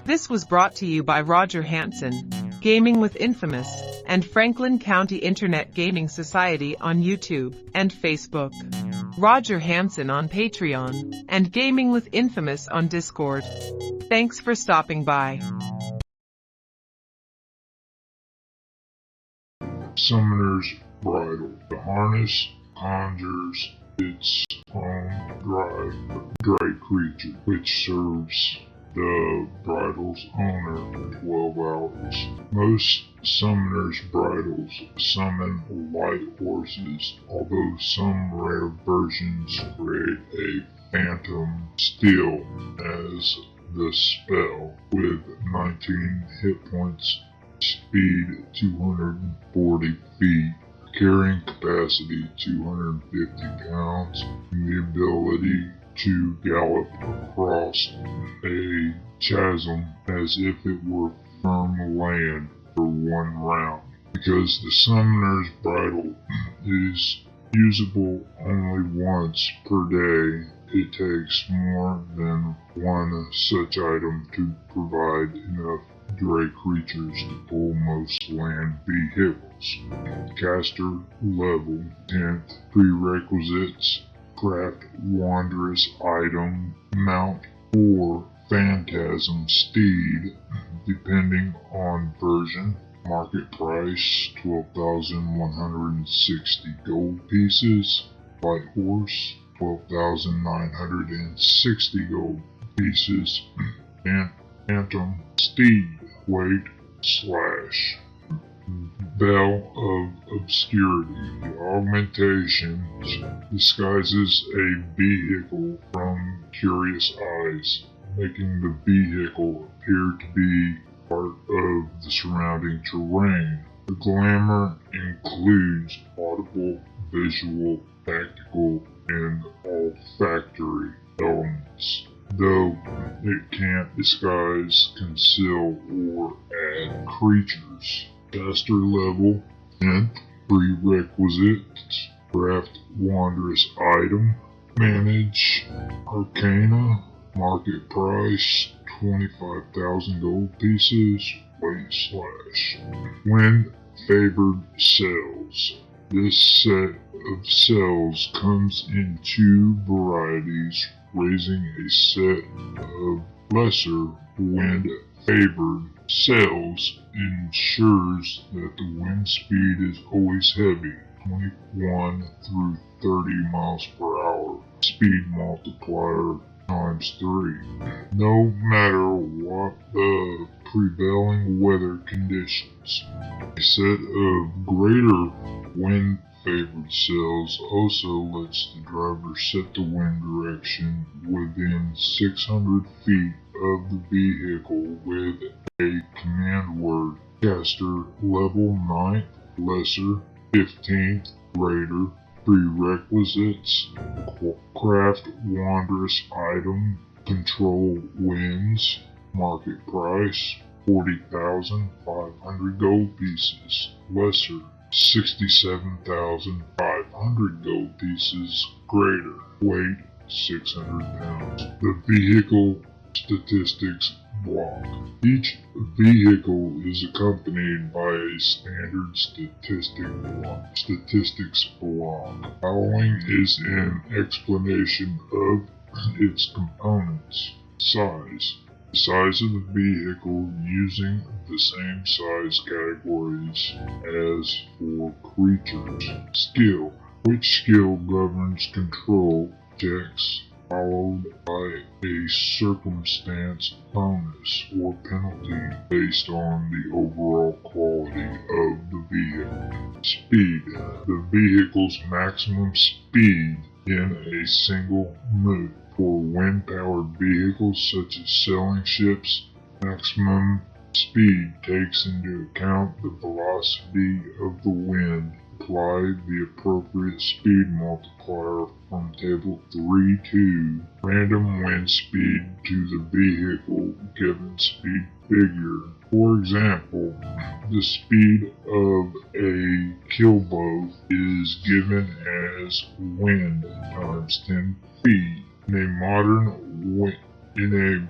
This was brought to you by Roger Hanson, Gaming with Infamous, and Franklin County Internet Gaming Society on YouTube and Facebook. Roger Hanson on Patreon, and Gaming with Infamous on Discord. Thanks for stopping by. Summoner's Bridle. The harness conjures its own dry creature, which serves the bridle's owner for 12 hours. Most summoner's bridles summon light horses, although some rare versions create a phantom steel as the spell, with 19 hit points, speed 240 feet, carrying capacity 250 pounds, and the ability to gallop across a chasm as if it were firm land for one round. Because the summoner's bridle is usable only once per day, it takes more than one such item to provide enough dray creatures to pull most land vehicles. Caster level 10th. Prerequisites: craft wondrous item, mount or phantasm steed, depending on version. Market price 12,160 gold pieces. Light horse 12,960 gold pieces. And phantom steed. Weight / Veil of Obscurity. The augmentation disguises a vehicle from curious eyes, making the vehicle appear to be part of the surrounding terrain. The glamour includes audible, visual, tactical, and olfactory elements, though it can't disguise, conceal, or add creatures. Caster level 10th. Prerequisites: craft wondrous item, manage arcana, market price 25,000 gold pieces. Weight / When favored cells. This set of cells comes in two varieties, raising a set of lesser wind favored cells ensures that the wind speed is always heavy, 21 through 30 miles per hour, speed multiplier times 3. No matter what the prevailing weather conditions. A set of greater wind favored cells also lets the driver set the wind direction within 600 feet of the vehicle with a command word. Caster level 9th, lesser 15th, greater. Prerequisites: craft wondrous item, control winds, market price 40,500 gold pieces, lesser 67,500 gold pieces, greater. Weight 600 pounds. The vehicle statistics block. Each vehicle is accompanied by a standard statistics block. Following is an explanation of its components. Size. The size of the vehicle using the same size categories as for creatures. Skill. Which skill governs control checks, followed by a circumstance bonus or penalty based on the overall quality of the vehicle. Speed. The vehicle's maximum speed in a single move. For wind-powered vehicles such as sailing ships, maximum speed takes into account the velocity of the wind. Apply the appropriate speed multiplier from Table 3-2, random wind speed to the vehicle given speed figure. For example, the speed of a keelboat is given as wind times 10 feet. In a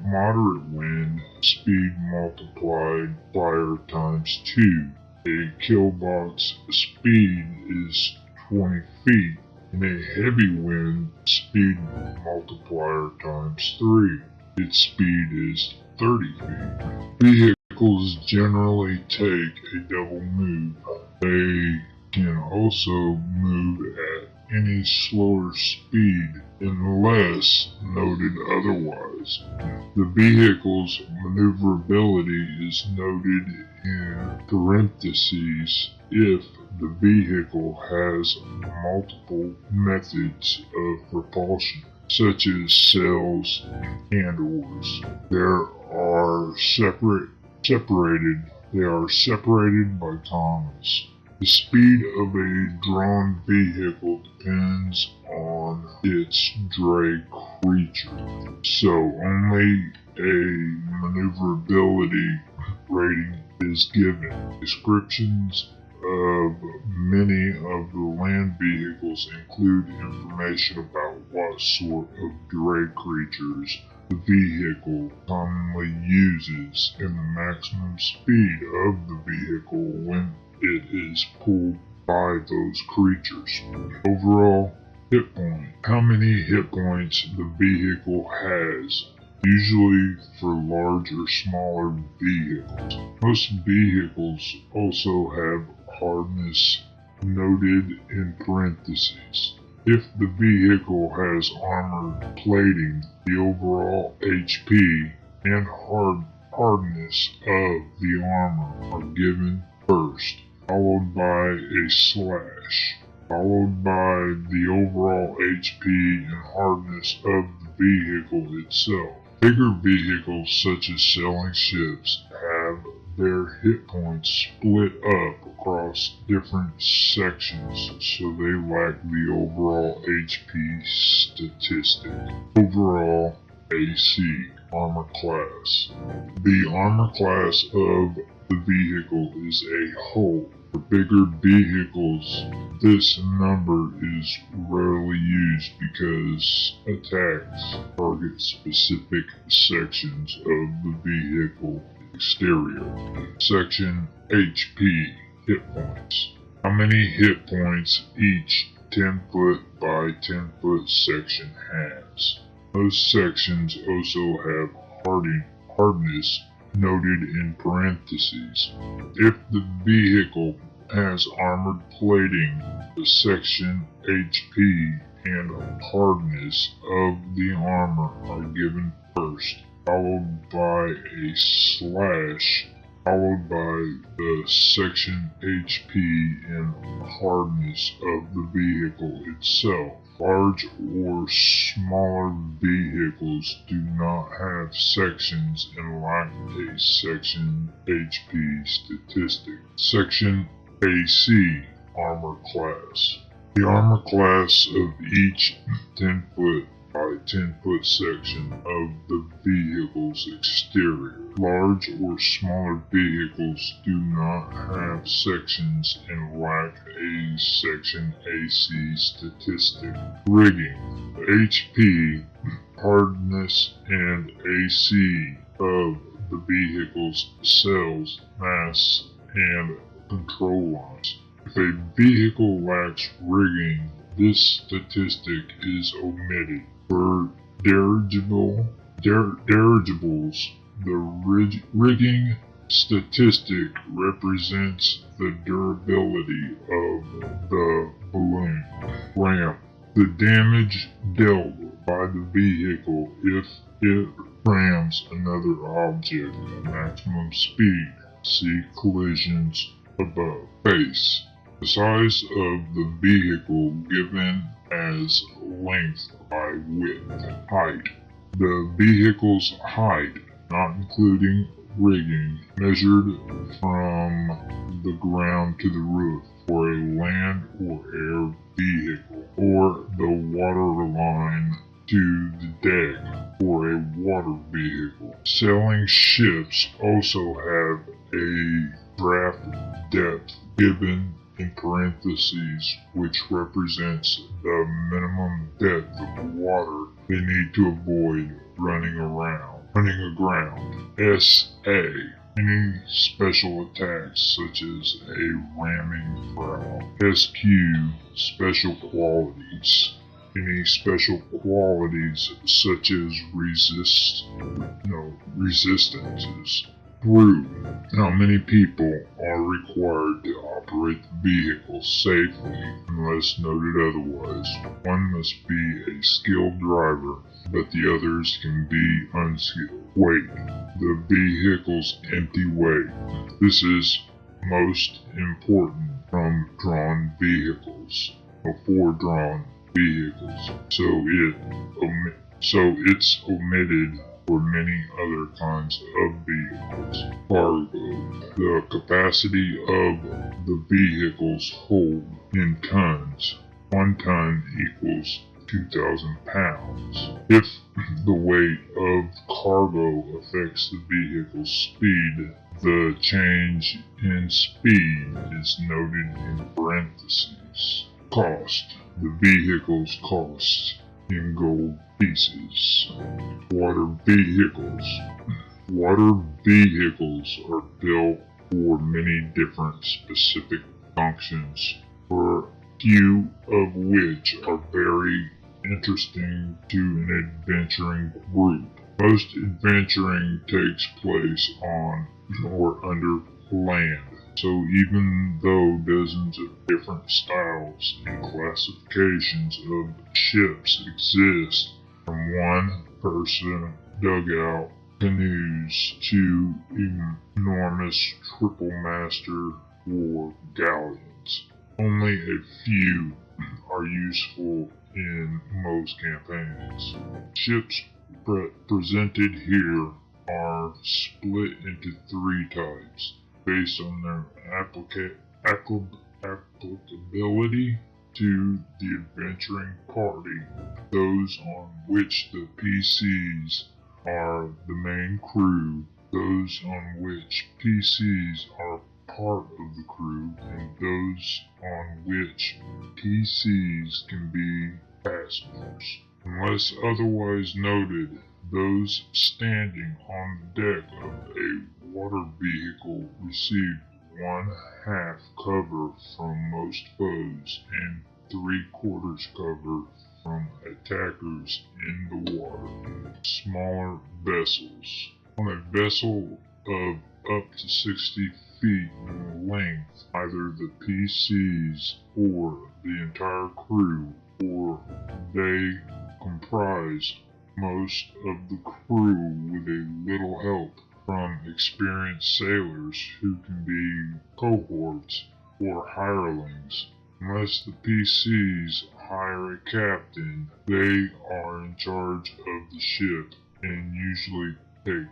moderate wind, speed multiplier times 2. A killbox speed is 20 feet, and a heavy wind speed multiplier times 3. Its speed is 30 feet. Vehicles generally take a double move. They can also move at any slower speed unless noted otherwise. The vehicle's maneuverability is noted in parentheses if the vehicle has multiple methods of propulsion, such as sails and oars. They are separated by commas. The speed of a drawn vehicle depends on its drag creature, so only a maneuverability rating is given. Descriptions of many of the land vehicles include information about what sort of drag creatures the vehicle commonly uses and the maximum speed of the vehicle when it is pulled by those creatures. Overall hit point. How many hit points the vehicle has, usually for large or smaller vehicles. Most vehicles also have hardness noted in parentheses. If the vehicle has armored plating, the overall HP and hardness of the armor are given first, followed by a slash, followed by the overall HP and hardness of the vehicle itself. Bigger vehicles such as sailing ships have their hit points split up across different sections, so they lack the overall HP statistic. Overall AC, armor class. The armor class of the vehicle is a whole. For bigger vehicles, this number is rarely used because attacks target specific sections of the vehicle exterior. Section HP, hit points. How many hit points each 10-foot by 10-foot section has? Most sections also have hardness noted in parentheses. If the vehicle has armored plating, the section HP and hardness of the armor are given first, followed by a slash, followed by the section HP and hardness of the vehicle itself. Large or smaller vehicles do not have sections and lack a section HP statistic. Section AC, armor class. The armor class of each 10-foot by 10-foot section of the vehicle's exterior. Large or smaller vehicles do not have sections and lack a section AC statistic. Rigging. The HP, hardness, and AC of the vehicle's sails, masts, and control lines. If a vehicle lacks rigging, this statistic is omitted. For dirigibles, the rigging statistic represents the durability of the balloon. Ramp. The damage dealt by the vehicle if it rams another object at maximum speed. See collisions above. Base. The size of the vehicle given as length by width. Height. The vehicle's height, not including rigging, measured from the ground to the roof for a land or air vehicle, or the water line to the deck for a water vehicle. Sailing ships also have a draft depth given in parentheses, which represents the minimum depth of the water they need to avoid running around. running aground. SA. Any special attacks such as a ramming prow. SQ. Special qualities. Any special qualities such as resistances. Crew. How many people are required to operate the vehicle safely unless noted otherwise? One must be a skilled driver, but the others can be unskilled. Weight. The vehicle's empty weight. This is most important from drawn vehicles, before drawn vehicles, so it's omitted for many other kinds of vehicles. Cargo. The capacity of the vehicle's hold in tons. 1 ton equals 2,000 pounds. If the weight of cargo affects the vehicle's speed, the change in speed is noted in parentheses. Cost. The vehicle's cost in gold pieces. Water vehicles. Water vehicles are built for many different specific functions, for few of which are very interesting to an adventuring group. Most adventuring takes place on or under land, so even though dozens of different styles and classifications of ships exist, from one-person dugout canoes to enormous triple-master war galleons, only a few are useful in most campaigns. Ships presented here are split into 3 types based on their applicability to the adventuring party. Those on which the PCs are the main crew, those on which PCs are part of the crew, and those on which PCs can be passengers. Unless otherwise noted, those standing on the deck of a water vehicle receive 1/2 cover from most foes and 3/4 cover from attackers in the water. Smaller vessels. On a vessel of up to 60 feet in length, either the PCs or the entire crew, or they comprise most of the crew with a little help from experienced sailors who can be cohorts or hirelings. Unless the PCs hire a captain, they are in charge of the ship and usually take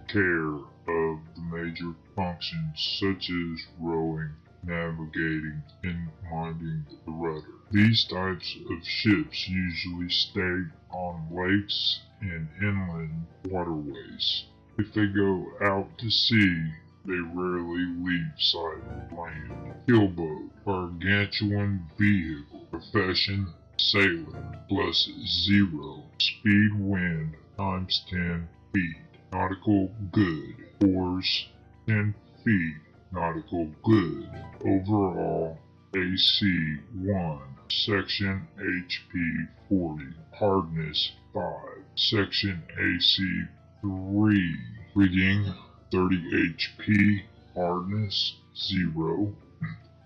care of the major functions such as rowing, navigating, and minding the rudder. These types of ships usually stay on lakes and inland waterways. If they go out to sea, they rarely leave sight of land. Keelboat, gargantuan vehicle. Profession, sailor, plus 0. Speed wind times 10 feet. Nautical good. Oars, 10 feet. Nautical good. Overall, AC 1. Section HP 40. Hardness 5. Section AC 3. Rigging 30 HP. Hardness 0.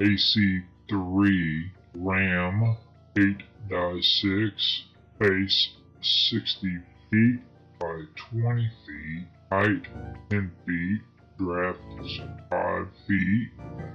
AC 3. Ram 8x6. Base 60 feet by 20 feet. Height 10 feet. Draft 5 feet.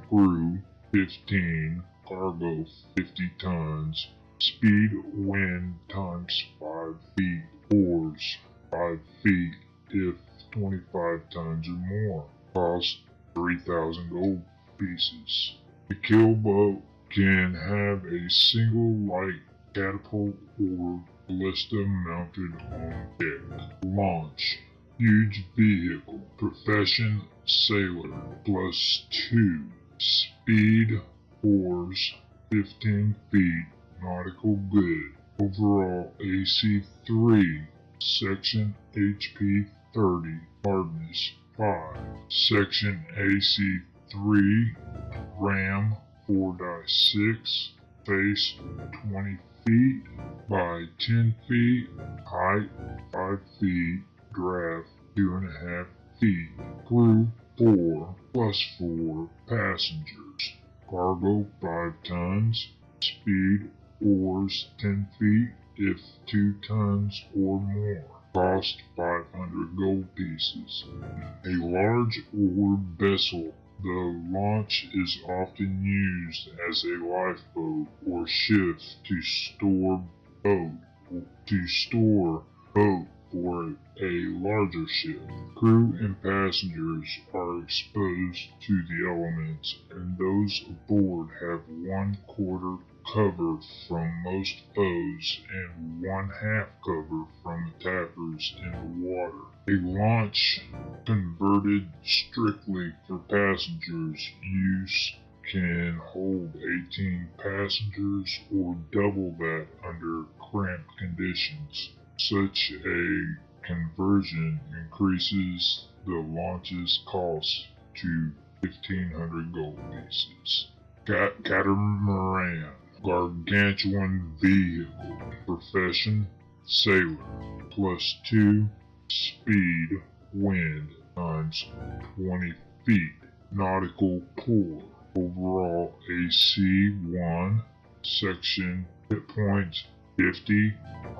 Crew 15. Cargo 50 tons. Speed wind times 5 feet. Oars 5 feet if 25 tons or more. Cost 3,000 gold pieces. The keelboat can have a single light catapult or ballista mounted on deck. Launch. Huge vehicle. Profession sailor plus 2. Speed oars 15 feet. Nautical good. Overall AC 3. Section HP 30, hardness 5. Section AC3, ram 4x6, face 20 feet by 10 feet, height 5 feet, draft 2.5 feet, crew 4 plus 4 passengers, cargo 5 tons, speed oars 10 feet if 2 tons or more, cost 500 gold pieces. A large oar vessel. The launch is often used as a lifeboat or ship to store boat for a larger ship. Crew and passengers are exposed to the elements, and those aboard have 1/4 cover from most foes and 1/2 cover from attackers in the water. A launch converted strictly for passengers use can hold 18 passengers or double that under cramped conditions. Such a conversion increases the launch's cost to 1,500 gold pieces. Catamaran, gargantuan vehicle, profession, sailor, +2, speed, wind, times 20 feet, nautical pool, overall AC 1, section hit points 50,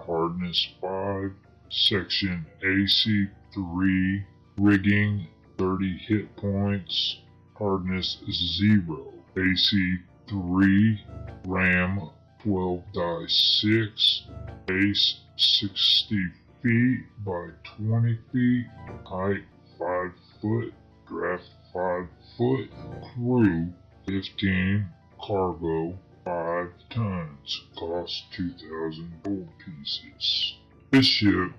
hardness 5, section AC 3, rigging 30 hit points, hardness 0, AC 3, ram 12x6, base 60 feet by 20 feet, height 5 foot, draft 5 foot, crew 15, cargo 5 tons, cost 2,000 gold pieces. This ship,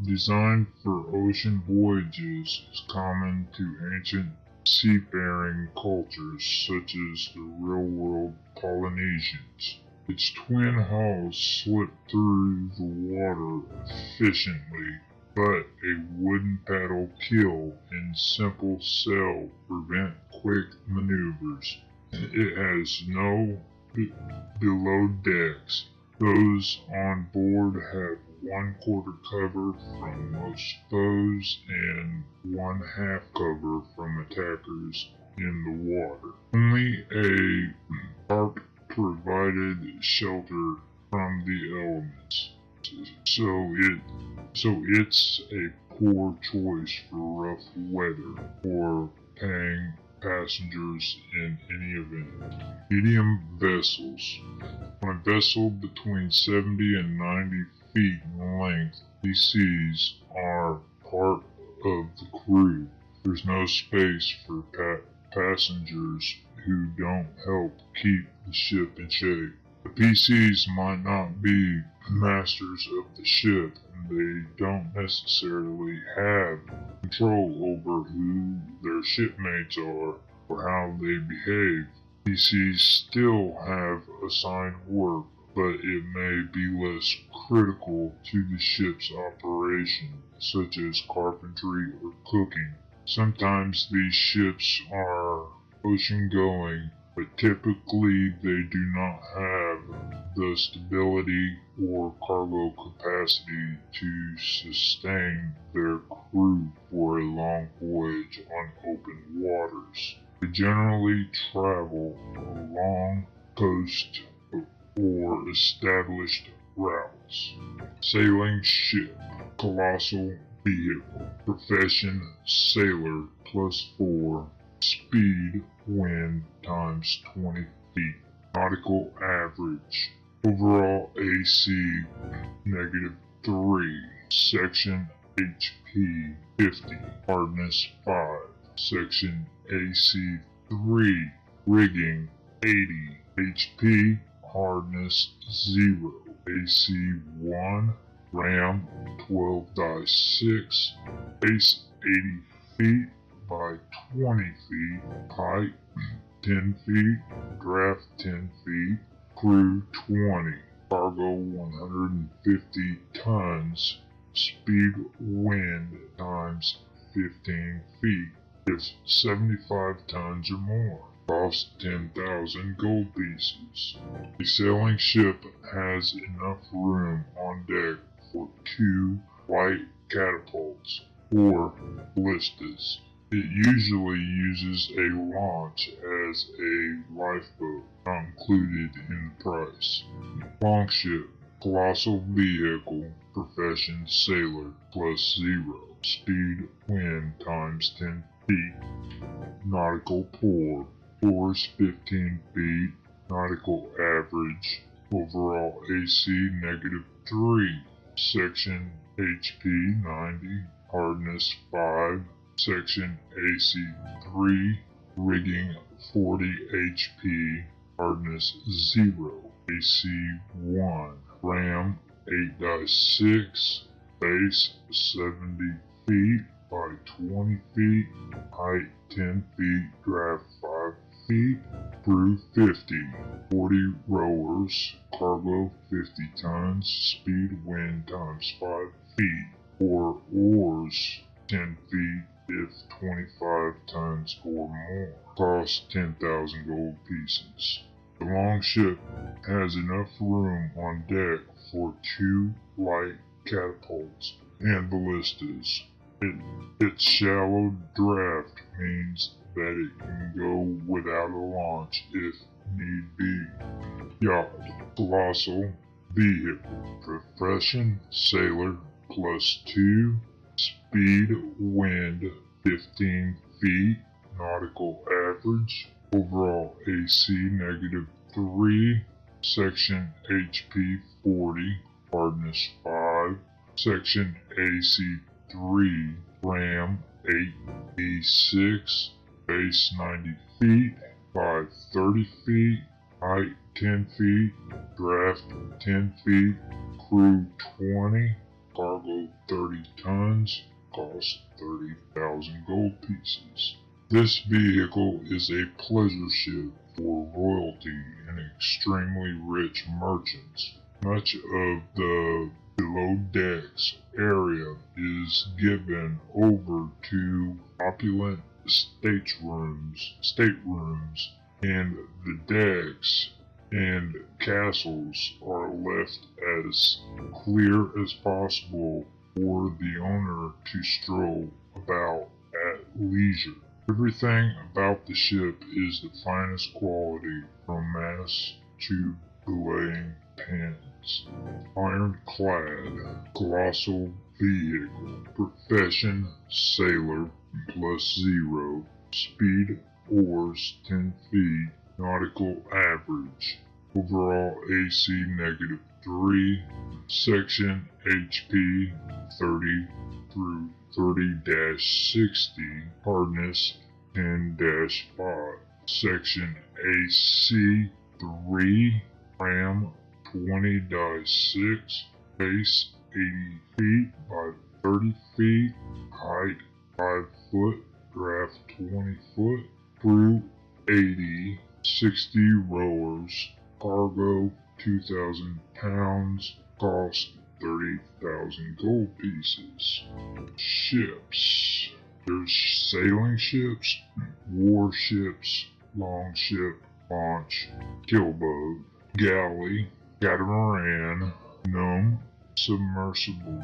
designed for ocean voyages, is common to ancient seafaring cultures such as the real-world Polynesians. Its twin hulls slip through the water efficiently, but a wooden paddle keel and simple sail prevent quick maneuvers. It has no below decks. Those on board have 1/4 cover from most foes and 1/2 cover from attackers in the water. Only a tarp provided shelter from the elements, so it's a poor choice for rough weather or paying passengers in any event. Medium vessels. On a vessel between 70 and 90 feet in length, PCs are part of the crew. There's no space for passengers who don't help keep the ship in shape. The PCs might not be masters of the ship, and they don't necessarily have control over who their shipmates are or how they behave. PCs still have assigned work, but it may be less critical to the ship's operation, such as carpentry or cooking. Sometimes these ships are ocean-going, but typically they do not have the stability or cargo capacity to sustain their crew for a long voyage on open waters. They generally travel along coast or established routes. Sailing ship, colossal vehicle, profession sailor +4, speed wind times 20 feet, nautical average, overall AC -3, section HP 50, hardness 5, section AC 3, rigging 80, HP, hardness 0, AC 1, ram 12x6, base 80 feet by 20 feet, height 10 feet, draft 10 feet, crew 20, cargo 150 tons, speed wind times 15 feet. If 75 tons or more, costs 10,000 gold pieces. A sailing ship has enough room on deck for 2 light catapults or ballistas. It usually uses a launch as a lifeboat, not included in the price. Longship, colossal vehicle, profession sailor, plus 0. Speed wind times 10 feet. Nautical pour, oars 15 feet. Nautical average, overall AC -3. Section HP 90, hardness 5. Section AC 3, rigging 40 HP, hardness 0, AC 1, RAM 8.6, base 70 feet by 20 feet, height 10 feet, draft 5 feet, crew 50, 40 rowers, cargo 50 tons, speed wind times 5 feet, 4 oars 10 feet if 25 tons or more. Cost 10,000 gold pieces. The longship has enough room on deck for 2 light catapults and ballistas. Its shallow draft means that it can go without a launch if need be. Yacht, colossal vehicle, profession sailor, plus 2. Speed wind 15 feet, nautical average, overall AC -3, section HP 40, hardness 5, section AC 3, RAM 8E6, base 90 feet by 30 feet, height 10 feet, draft 10 feet, crew 20, cargo 30 tons, cost 30,000 gold pieces. This vehicle is a pleasure ship for royalty and extremely rich merchants. Much of the below decks area is given over to opulent staterooms, and the decks and castles are left as clear as possible for the owner to stroll about at leisure. Everything about the ship is the finest quality, from mast to belaying pins. Ironclad, colossal vehicle, profession sailor, plus 0, speed oars 10 feet, nautical average, overall AC -3, section HP 30 through 30-60, hardness 10-5, section AC 3, RAM 20-6, base 80 feet by 30 feet, height 5 foot, draft 20 foot, crew 80, 60 rowers, cargo 2,000 pounds, cost 30,000 gold pieces. Ships. There's sailing ships, warships, longship, launch, killboat, galley, catamaran, gnome, submersible,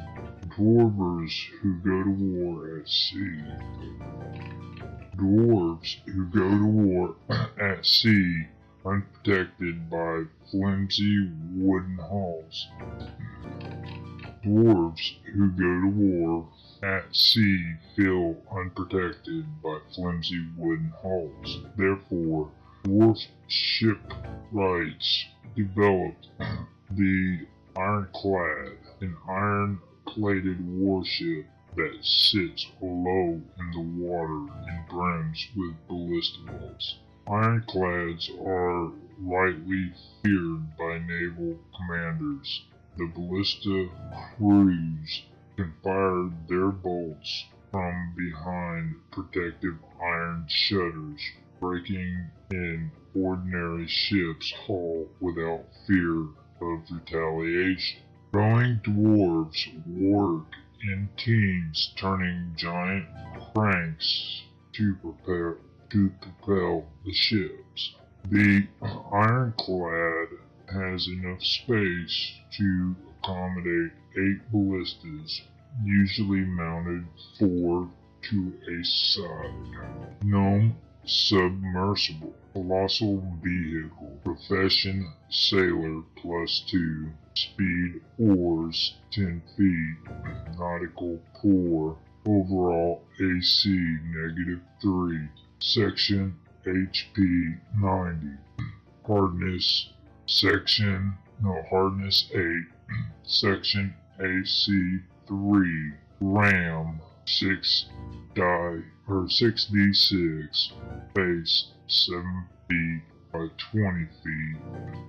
dwarves who go to war at sea. Dwarves who go to war at sea unprotected by flimsy wooden hulls. Dwarves who go to war at sea feel unprotected by flimsy wooden hulls. Therefore, dwarf shipwrights developed the ironclad, an iron-plated warship that sits low in the water and brims with ballisticals. Ironclads are rightly feared by naval commanders. The ballista crews can fire their bolts from behind protective iron shutters, breaking in ordinary ship's hull without fear of retaliation. Rowing dwarves work in teams, turning giant cranks to propel the ships. The ironclad has enough space to accommodate 8 ballistas, usually mounted 4 to a side. Gnome submersible. Colossal vehicle. Profession sailor +2. Speed oars 10 feet. Nautical poor. Overall AC -3. Section HP 90. Hardness hardness 8. Section AC 3. RAM 6d6. Base 7 feet by 20 feet.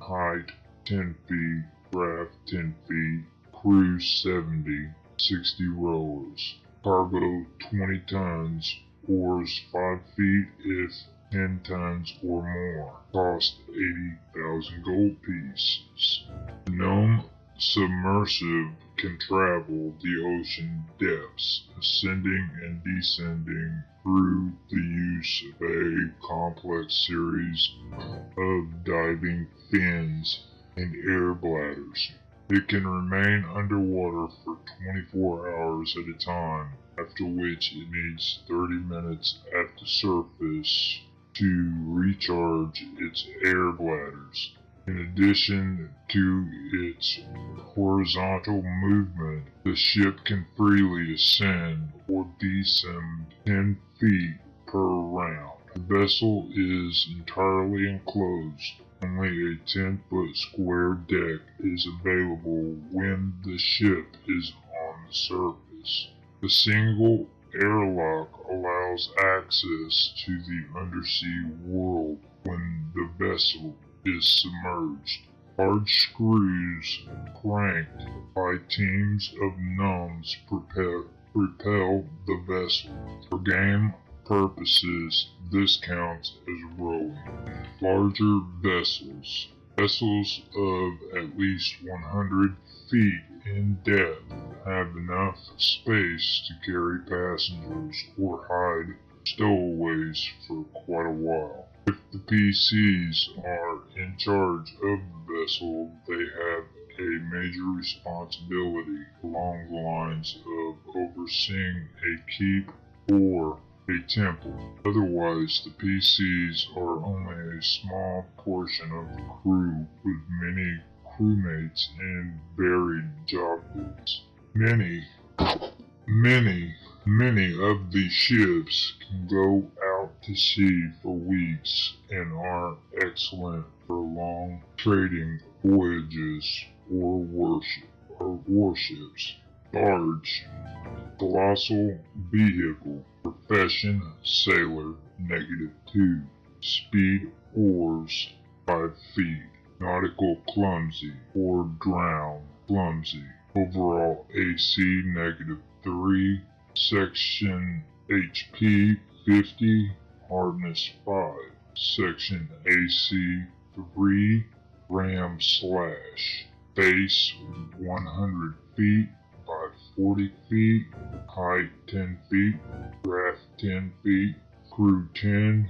Height 10 feet. Draft 10 feet. Crew 70. 60 rowers. Cargo 20 tons. Oars 5 feet if 10 tons or more. Cost 80,000 gold pieces. The Gnome submersive can travel the ocean depths, ascending and descending through the use of a complex series of diving fins and air bladders. It can remain underwater for 24 hours at a time, after which it needs 30 minutes at the surface to recharge its air bladders. In addition to its horizontal movement, the ship can freely ascend or descend 10 feet per round. The vessel is entirely enclosed. Only a 10-foot square deck is available when the ship is on the surface. The single airlock allows access to the undersea world when the vessel is submerged. Large screws cranked by teams of gnomes propel the vessel. For game purposes, this counts as rowing. Larger vessels. Vessels of at least 100 feet in depth have enough space to carry passengers or hide stowaways for quite a while. If the PCs are in charge of the vessel, they have a major responsibility along the lines of overseeing a keep or a temple. Otherwise, the PCs are only a small portion of the crew, with many crewmates and varied job duties. Many of these ships can go out to sea for weeks and are excellent for long trading voyages or warships. Barge. Colossal vehicle. Profession sailor -2. Speed oars 5 feet. Nautical clumsy or drown clumsy. Overall AC -3. Section HP 50. Hardness 5. Section AC 3. Ram slash. Base 100 feet by 40 feet. Height 10 feet. Draft 10 feet. Crew 10.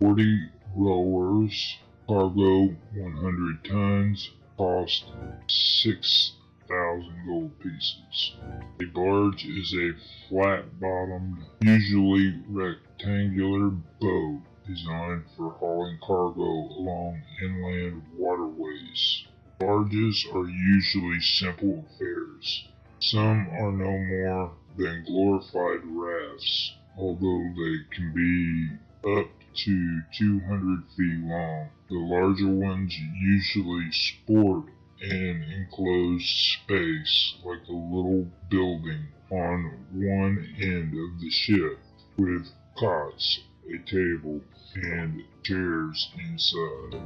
40 rowers. Cargo 100 tons. Cost 6,000 gold pieces. A barge is a flat-bottomed, usually rectangular boat designed for hauling cargo along inland waterways. Barges are usually simple affairs. Some are no more than glorified rafts, although they can be up to 200 feet long. The larger ones usually sport an enclosed space like a little building on one end of the ship, with cots, a table, and chairs inside.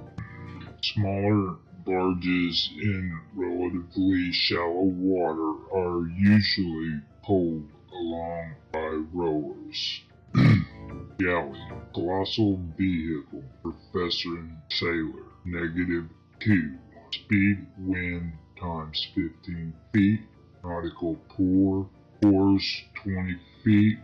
Smaller barges in relatively shallow water are usually pulled along by rowers. Galley. Colossal vehicle. Professor and sailor. -2. Speed wind times 15 feet. Nautical poor, pours 20 feet.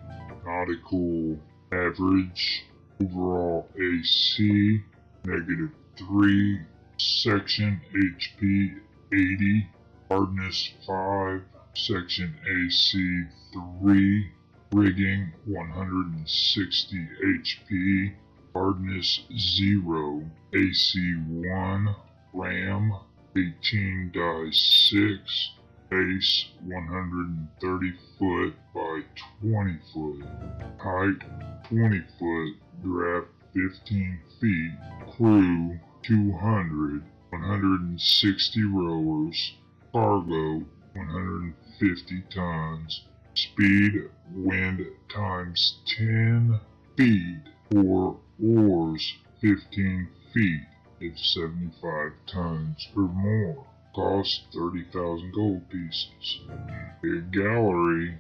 Nautical average, overall AC, -3. Section HP 80, hardness 5. Section AC 3, rigging 160 HP, hardness 0, AC 1, RAM 18-6, base 130 foot by 20 foot, height 20 foot, draft 15 feet, crew 200, 160 rowers, cargo 150 tons, speed wind times 10 feet, for oars 15 feet if 75 tons or more. Cost 30,000 gold pieces. A galley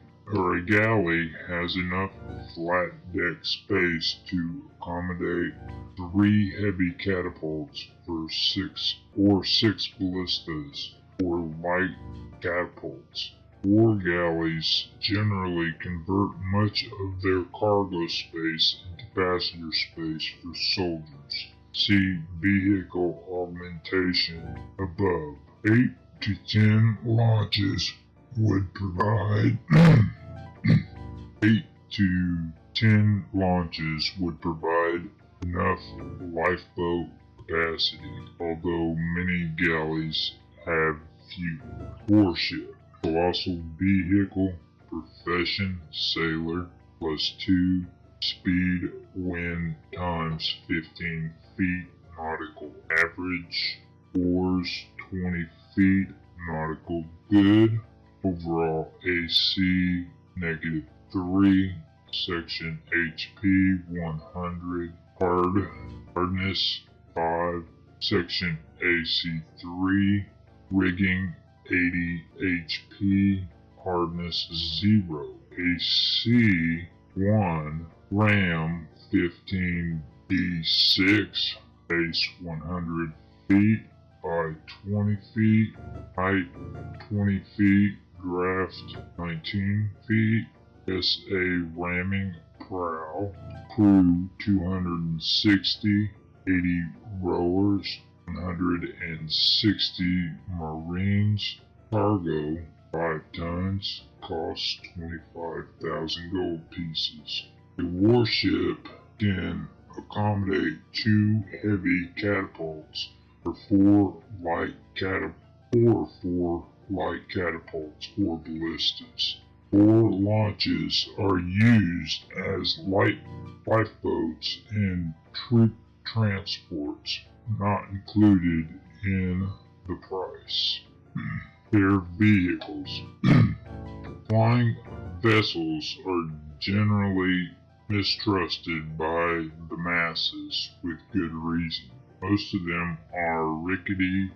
has enough flat deck space to accommodate 3 heavy catapults for 6 ballistas or light catapults. 4 galleys generally convert much of their cargo space into passenger space for soldiers. See vehicle augmentation above. 8 to 10 launches would provide 8 to 10 launches would provide enough lifeboat capacity, although many galleys have few. Warship, colossal vehicle, profession, sailor, +2, speed, wind times 15 feet, nautical average, oars 20 feet, nautical good, overall AC -3, section HP 100, hardness 5, section AC 3, rigging 80 HP, hardness 0, AC 1, RAM 15D6, base 100 feet by 20 feet, height 20 feet, draft 19 feet, SA ramming prow, crew 260, 80 rowers, 160 marines, cargo 5 tons, cost 25,000 gold pieces. A warship can accommodate 2 heavy catapults or 4 light catapults or ballistas. 4 launches are used as lifeboats and troop transports, not included in the price. Air vehicles. Flying vessels are generally mistrusted by the masses with good reason. Most of them are rickety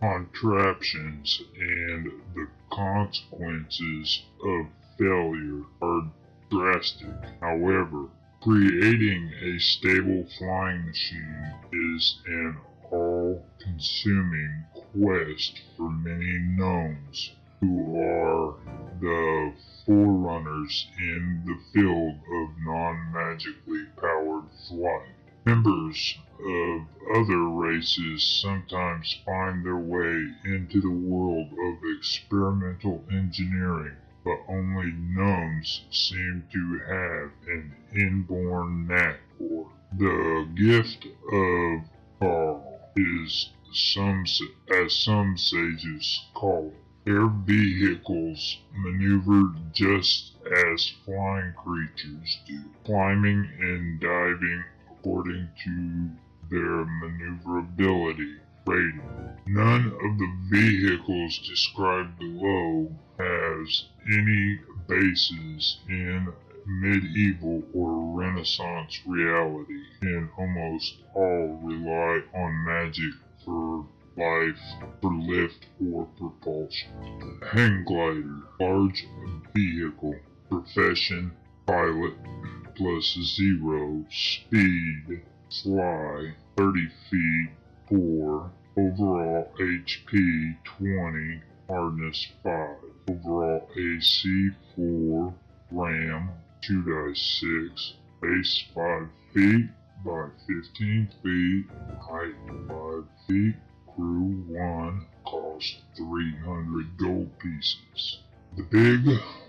contraptions, and the consequences of failure are drastic. However, creating a stable flying machine is an all-consuming quest for many gnomes who are the forerunners in the field of non-magically powered flight. Members of other races sometimes find their way into the world of experimental engineering, but only gnomes seem to have an inborn knack for it. The gift of Carl is, as some sages call it. Air vehicles maneuver just as flying creatures do, climbing and diving according to their maneuverability rating. None of the vehicles described below has any basis in medieval or Renaissance reality, and almost all rely on magic for lift or propulsion. Hang glider, large vehicle, profession, pilot, +0, speed, fly, 30 feet, 4, overall HP 20, hardness 5, overall AC 4, RAM 2-6, base 5 feet by 15 feet, height 5 feet, crew 1, cost 300 gold pieces. The big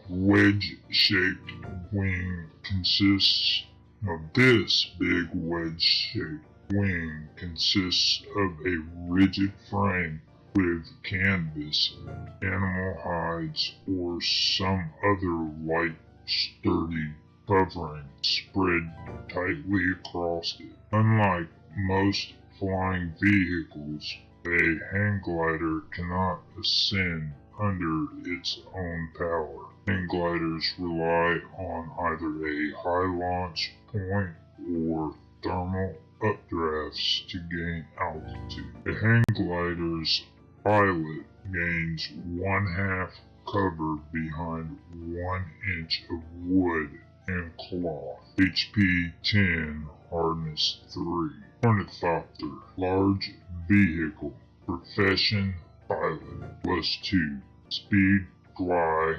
wedge-shaped wing consists of this big wedge-shaped wing consists of a rigid frame with canvas, animal hides, or some other light, sturdy covering spread tightly across it. Unlike most flying vehicles, a hang glider cannot ascend under its own power. Hang gliders rely on either a high launch point or thermal updrafts to gain altitude. A hang glider's pilot gains 1/2 cover behind 1 inch of wood and cloth. HP 10, hardness 3. Ornithopter, large vehicle, profession pilot, +2. Speed fly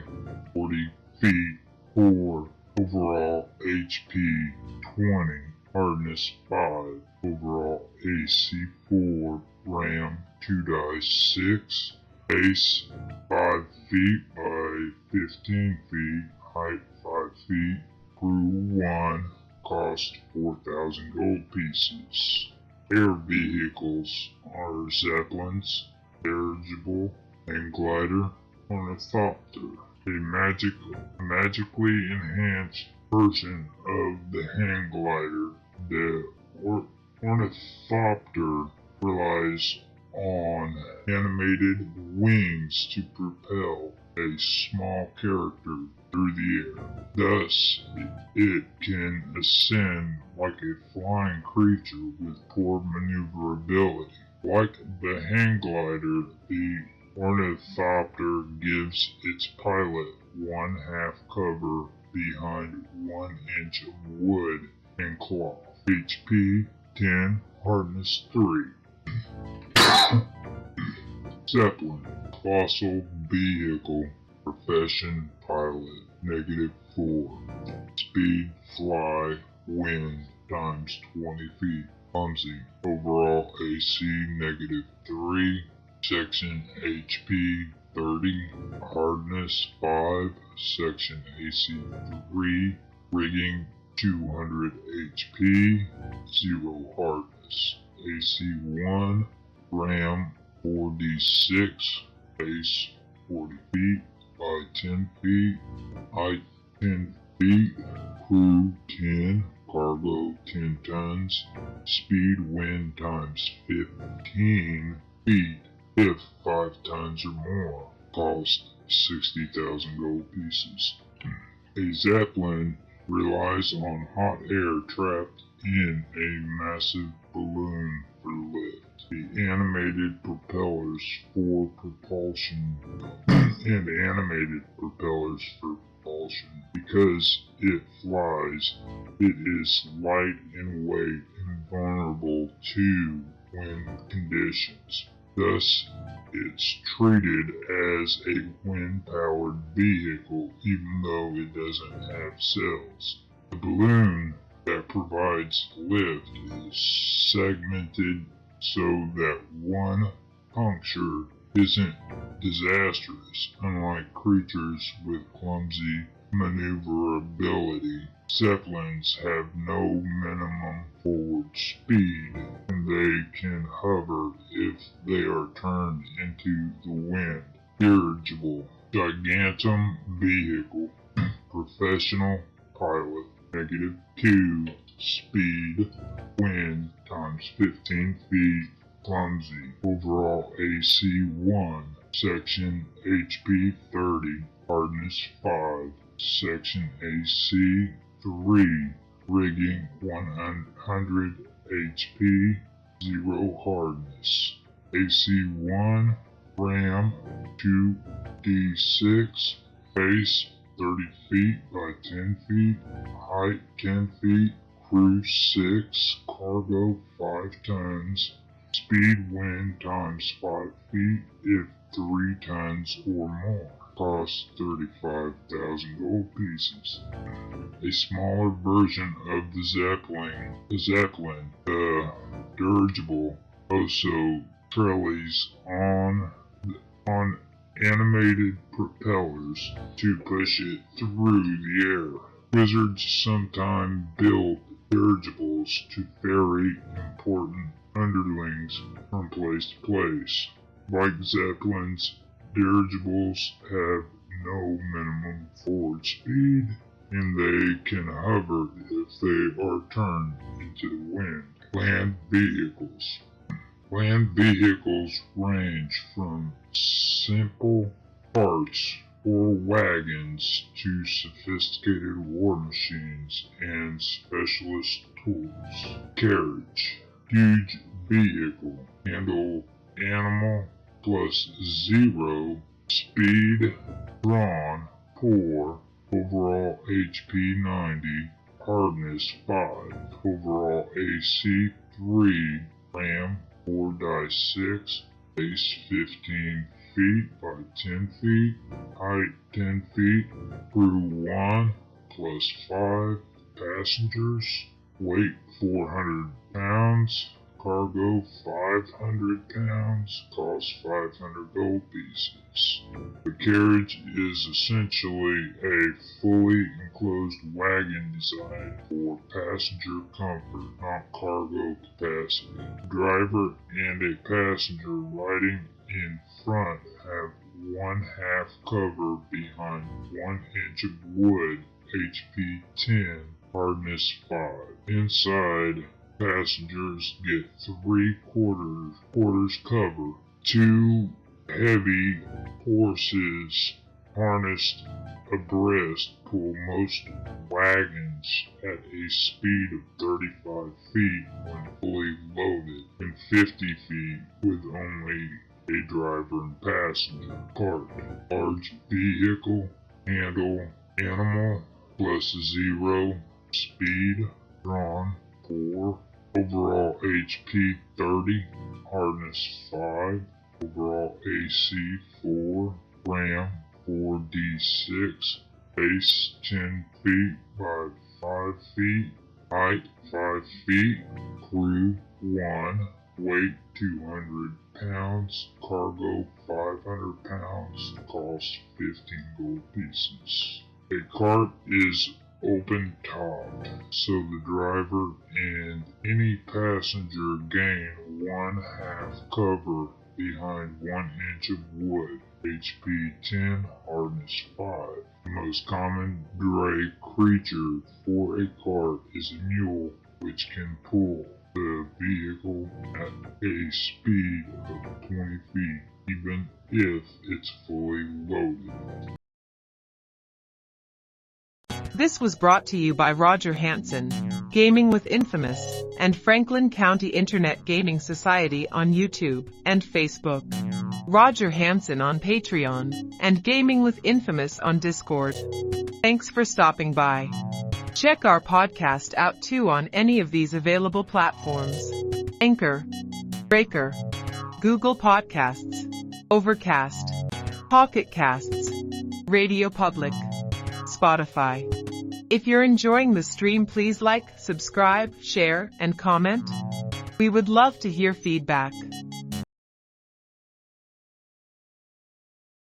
40 feet, 4. Overall HP 20, hardness 5, overall AC 4, RAM 2-6, base 5 feet by 15 feet, height 5 feet, crew 1, cost 4,000 gold pieces. Air vehicles are zeppelins, dirigible, hang glider, ornithopter, a magically enhanced version of the hang glider. The ornithopter relies on animated wings to propel a small character through the air. Thus, it can ascend like a flying creature with poor maneuverability. Like the hang glider, the ornithopter gives its pilot 1/2 cover behind 1 inch of wood and cloth. HP 10, hardness 3. Zeppelin, colossal vehicle, profession pilot, -4. Speed fly, wind times 20 feet. Clumsy, overall AC -3. Section HP 30, hardness 5, section AC 3, rigging 200 HP, 0 hardness, AC 1, RAM 4d6, base 40 feet by 10 feet, height 10 feet, crew 10, cargo 10 tons, speed wind times 15 feet. If 5 tons or more, cost 60,000 gold pieces. A zeppelin relies on hot air trapped in a massive balloon for lift. The animated propellers for propulsion and animated propellers for propulsion. Because it flies, it is light in weight and vulnerable to wind conditions. Thus, it's treated as a wind-powered vehicle even though it doesn't have sails. The balloon that provides lift is segmented so that one puncture isn't disastrous. Unlike creatures with clumsy maneuverability, zeppelins have no minimum forward speed, and they can hover if they are turned into the wind. Dirigible, gigantum vehicle, professional pilot, -2, speed, wind times 15 feet, clumsy, overall AC 1, section HP 30, hardness 5, section AC 3, rigging 100 HP, 0 hardness, AC 1, RAM 2d6, base 30 feet by 10 feet, height 10 feet, crew 6, cargo 5 tons, Speed, wind times 5 feet if 3 tons or more. Cost 35,000 gold pieces. A smaller version of the Zeppelin, the dirigible, also trellis on animated propellers to push it through the air. Wizards sometimes built dirigibles to ferry important underlings from place to place. Like Zeppelins, dirigibles have no minimum forward speed, and they can hover if they are turned into the wind. Land vehicles. Land vehicles range from simple carts or wagons to sophisticated war machines and specialist tools. Carriage. Huge vehicle. Handle animal plus 0. Speed drawn 4. Overall HP 90. Hardness 5. Overall AC 3. RAM 4 die 6. Base 15 feet by 10 feet. Height 10 feet. Crew 1 plus 5. Passengers. Weight 400 pounds. Cargo 500 pounds. Cost 500 gold pieces. The carriage is essentially a fully enclosed wagon designed for passenger comfort, not cargo capacity. The driver and a passenger riding in front have 1/2 cover behind 1 inch of wood, HP 10, hardness 5. Inside, passengers get 3/4 cover. 2 heavy horses harnessed abreast pull most wagons at a speed of 35 feet when fully loaded and 50 feet with only a driver and passenger. Cart. Large vehicle. Handle animal plus 0. Speed drawn 4. Overall HP 30. Hardness 5. Overall AC 4. RAM 4d6. Base 10 feet by 5 feet. Height 5 feet. Crew 1. Weight 200 pounds. Cargo 500 pounds. Cost 15 gold pieces. A cart is open top, so the driver and any passenger gain 1/2 cover behind 1 inch of wood. HP 10, hardness 5. The most common dray creature for a cart is a mule, which can pull the vehicle at a speed of 20 feet, even if it's fully loaded. This was brought to you by Roger Hanson, Gaming with Infamous, and Franklin County Internet Gaming Society on YouTube and Facebook. Roger Hanson on Patreon, and Gaming with Infamous on Discord. Thanks for stopping by. Check our podcast out too on any of these available platforms: Anchor, Breaker, Google Podcasts, Overcast, Pocket Casts, RadioPublic, Spotify. If you're enjoying the stream, please like, subscribe, share, and comment. We would love to hear feedback.